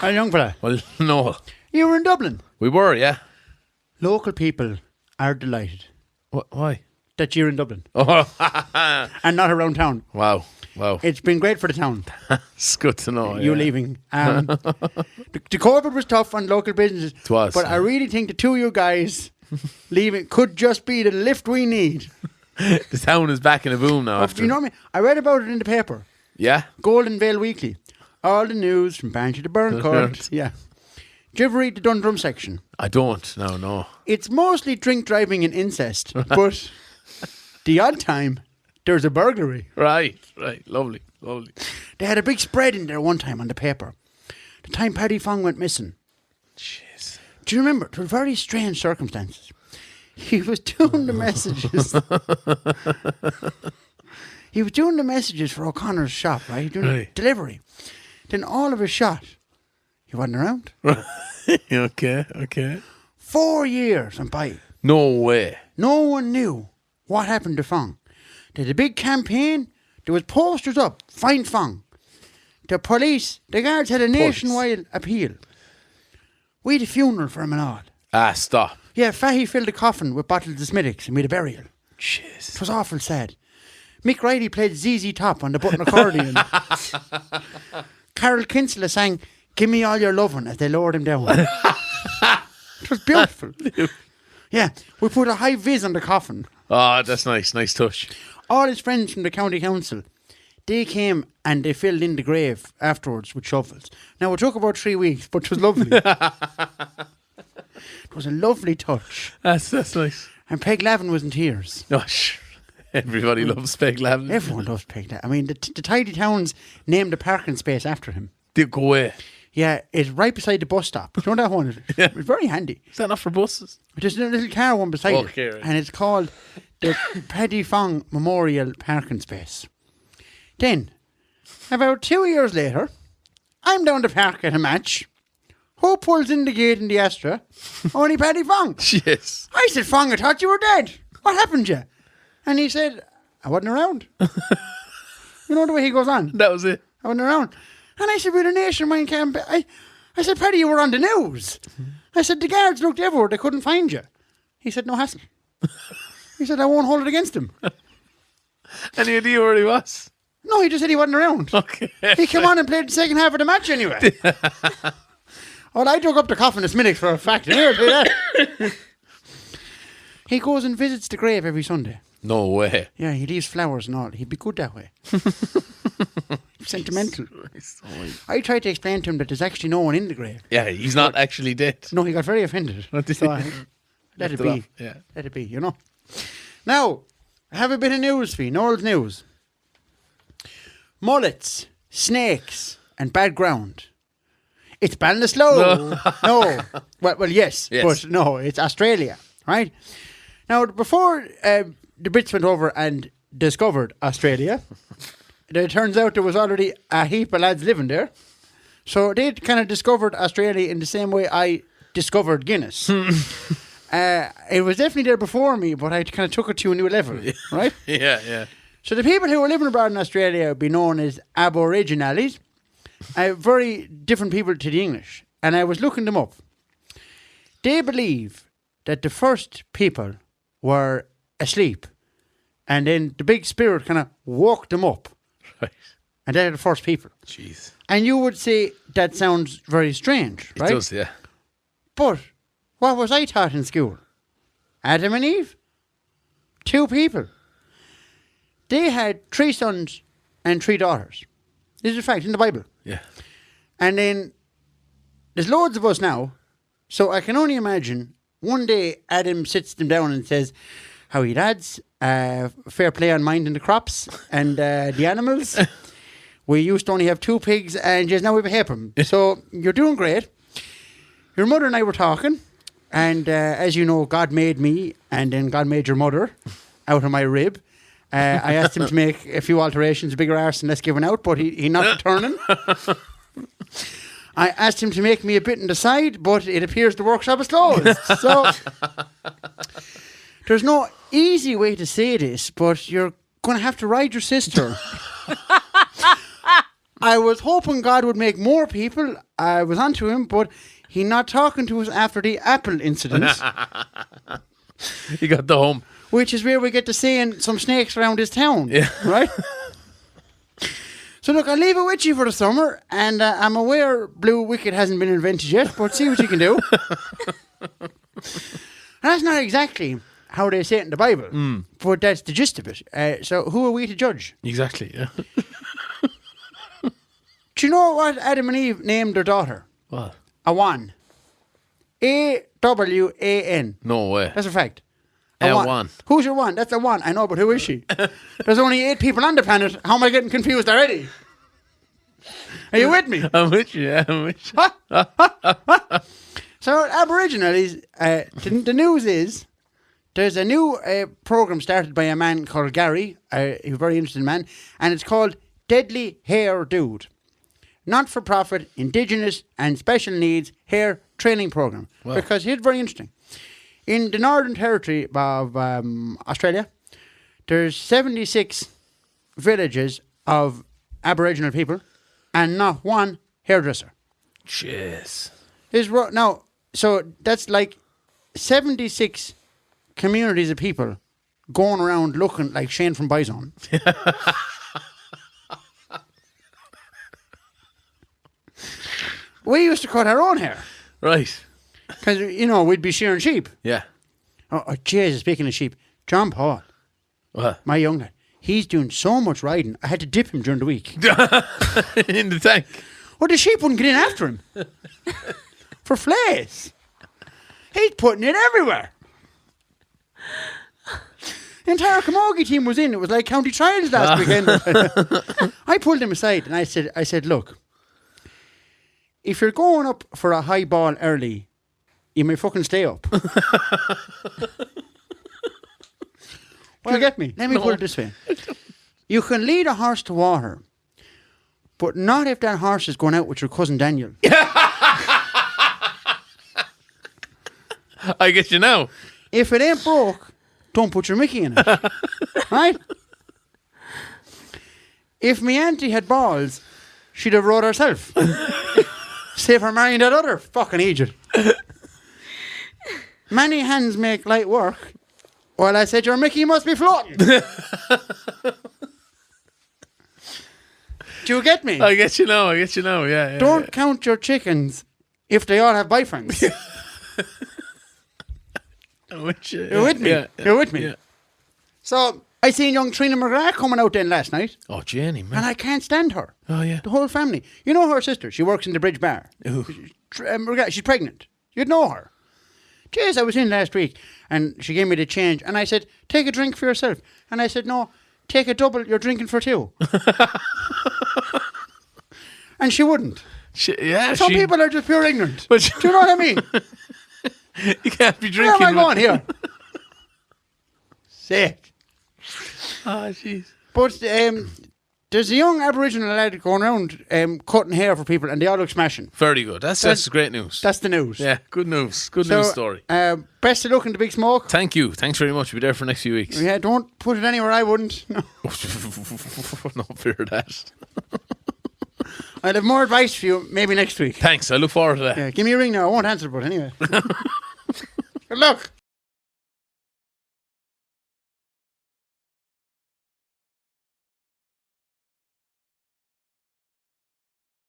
A young fella. Well, no. You were in Dublin. We were, yeah. Local people are delighted Why? that you're in Dublin Oh, and not around town. wow. It's been great for the town. It's good to know. You yeah. leaving. The COVID was tough on local businesses. It was. But I really think the two of you guys leaving could just be the lift we need. The town is back in a boom now. After. You know what I mean? I read about it in the paper. Yeah. Golden Vale Weekly. All the news from Banshee to Burncourt. Yeah. Do you ever read the Dundrum section? I don't. No. It's mostly drink driving and incest. But the odd time, there's a burglary. Right. Lovely. They had a big spread in there one time on the paper. The time Paddy Fong went missing. Jeez. Do you remember? There were very strange circumstances. He was doing the messages. He was doing the messages for O'Connor's shop, right? Doing the delivery. Then all of a shot, he wasn't around. Okay. 4 years went by. No way. No one knew what happened to Fong. They had a big campaign. There was posters up. Find Fong. The police, the guards had a nationwide appeal. We had a funeral for him and all. Ah, stop. Yeah, Fahy filled the coffin with bottles of Smithwick's and made a burial. Jeez. It was awful sad. Mick Riley played ZZ Top on the button accordion. Carol Kinsella sang "Give Me All Your Lovin'" as they lowered him down. It was beautiful. Yeah, we put a high vis on the coffin. Oh, that's nice. Nice touch. All his friends from the county council, they came and they filled in the grave afterwards with shovels. Now, it took about 3 weeks, but it was lovely. It was a lovely touch. That's nice. And Peg Lavin was in tears. Oh, everybody loves Peg Lavin. Everyone loves Peg Lavin. I mean, the Tidy Towns named a parking space after him. Did go away. Yeah, it's right beside the bus stop. You know that one? Yeah. It's very handy. Is that not for buses? There's a little car one beside it. Right. And it's called the Paddy Fong Memorial Parking Space. Then, about 2 years later, I'm down to park at a match. Who pulls in the gate in the Astra? Only Paddy Fong. Yes. I said, Fong, I thought you were dead. What happened to you? And he said, I wasn't around. You know the way he goes on? That was it. I wasn't around. And I said, with a nationwide campaign, I said, Paddy, you were on the news. I said, the guards looked everywhere, they couldn't find you. He said, no hassle. He said, I won't hold it against him. Any idea where he was? No, he just said he wasn't around. Okay. He came on and played the second half of the match anyway. Well, I dug up the coffin of Smithwick's for a fact. He goes and visits the grave every Sunday. No way. Yeah, he leaves flowers and all. He'd be good that way. Sentimental. I tried to explain to him that there's actually no one in the grave. Yeah, he's not actually dead. No, he got very offended. So let it be. Yeah. Let it be, you know. Now, I have a bit of news for you. Noel's news. Mullets, snakes, and bad ground. It's Ballinasloe. No. Well, yes, but no, it's Australia, right? Now, before the Brits went over and discovered Australia, it turns out there was already a heap of lads living there. So they kind of discovered Australia in the same way I discovered Guinness. It was definitely there before me, but I kind of took it to a new level, right? Yeah. So the people who were living abroad in Australia would be known as Aboriginals, very different people to the English. And I was looking them up. They believe that the first people were asleep, and then the big spirit kind of woke them up. Right. And they're the first people. Jeez. And you would say that sounds very strange, right? It does, yeah. But what was I taught in school? Adam and Eve. 2 people. They had 3 sons and 3 daughters. This is a fact in the Bible. Yeah. And then there's loads of us now. So I can only imagine one day Adam sits them down and says, "Howdy lads, fair play on minding the crops and the animals. We used to only have 2 pigs and just now we have a heap of them. So you're doing great. Your mother and I were talking, and as you know, God made me and then God made your mother out of my rib. I asked him to make a few alterations, bigger arse and less given out, but he not returning. I asked him to make me a bit in the side, but it appears the workshop is closed. So there's no easy way to say this, but you're going to have to ride your sister I was hoping God would make more people. I was onto him, but he not talking to us after the Apple incident, You got the home. which is where we get to seeing some snakes around his town. Yeah. Right? So look, I'll leave it with you for the summer, and I'm aware Blue Wicket hasn't been invented yet, but see what you can do. And that's not exactly how they say it in the Bible, but that's the gist of it. So who are we to judge? Exactly, yeah. Do you know what Adam and Eve named their daughter? What? Awan. Awan. No way. That's a fact. Awan. Who's your one? That's Awan. I know, but who is she? There's only 8 people on the planet. How am I getting confused already? Are you with me? I'm with you, yeah, I'm with you. So Aboriginal is the news is there's a new program started by a man called Gary, a very interesting man, and it's called Deadly Hair Dude, not-for-profit Indigenous and special needs hair training program. Wow. Because it's very interesting. In the Northern Territory of Australia, there's 76 villages of Aboriginal people, and not one hairdresser. Jeez. Now, so that's like 76 communities of people going around looking like Shane from Bison. We used to cut our own hair Right. because, we'd be shearing sheep. Yeah. Oh, Jesus, speaking of sheep, John Paul, What? my young lad, he's doing so much riding, I had to dip him during the week. In the tank. Well, the sheep wouldn't get in after him. For flays. He's putting it everywhere. The entire Camogie team was in. It was like county trials last weekend. I pulled him aside and I said, look, if you're going up for a high ball early, you may fucking stay up. Do you get me? Let me put it this way. You can lead a horse to water, but not if that horse is going out with your cousin Daniel. I get you now. If it ain't broke, don't put your Mickey in it. Right? If me auntie had balls, she'd have rode herself. Save her marrying that other fucking idiot. Many hands make light work. Well, I said your Mickey must be floating. Do you get me? I get you now, yeah. Don't count your chickens if they all have boyfriends. I'm with you. You're with me? Yeah, You're with me? Yeah. So, I seen young Trina McGrath coming out then last night, Oh, Jenny, man. and I can't stand her. Oh, yeah. The whole family. You know her sister. She works in the Bridge Bar. Ooh. She's pregnant. You'd know her. Jeez, I was in last week, and she gave me the change, and I said, take a drink for yourself. And I said, no, take a double, you're drinking for 2. And she wouldn't. Some people are just pure ignorant. But Do you know what I mean? You can't be Where drinking. am I going here? Sick. Oh, jeez. But there's a young Aboriginal lad going around cutting hair for people, and they all look smashing. Very good. That's great news. That's the news. Yeah, good news. Good news story. Best of luck in the big smoke. Thank you. Thanks very much. We'll be there for the next few weeks. Yeah, don't put it anywhere I wouldn't. No. No fear of that. I'll have more advice for you maybe next week. Thanks. I look forward to that. Yeah, give me a ring now. I won't answer, but anyway. Good luck.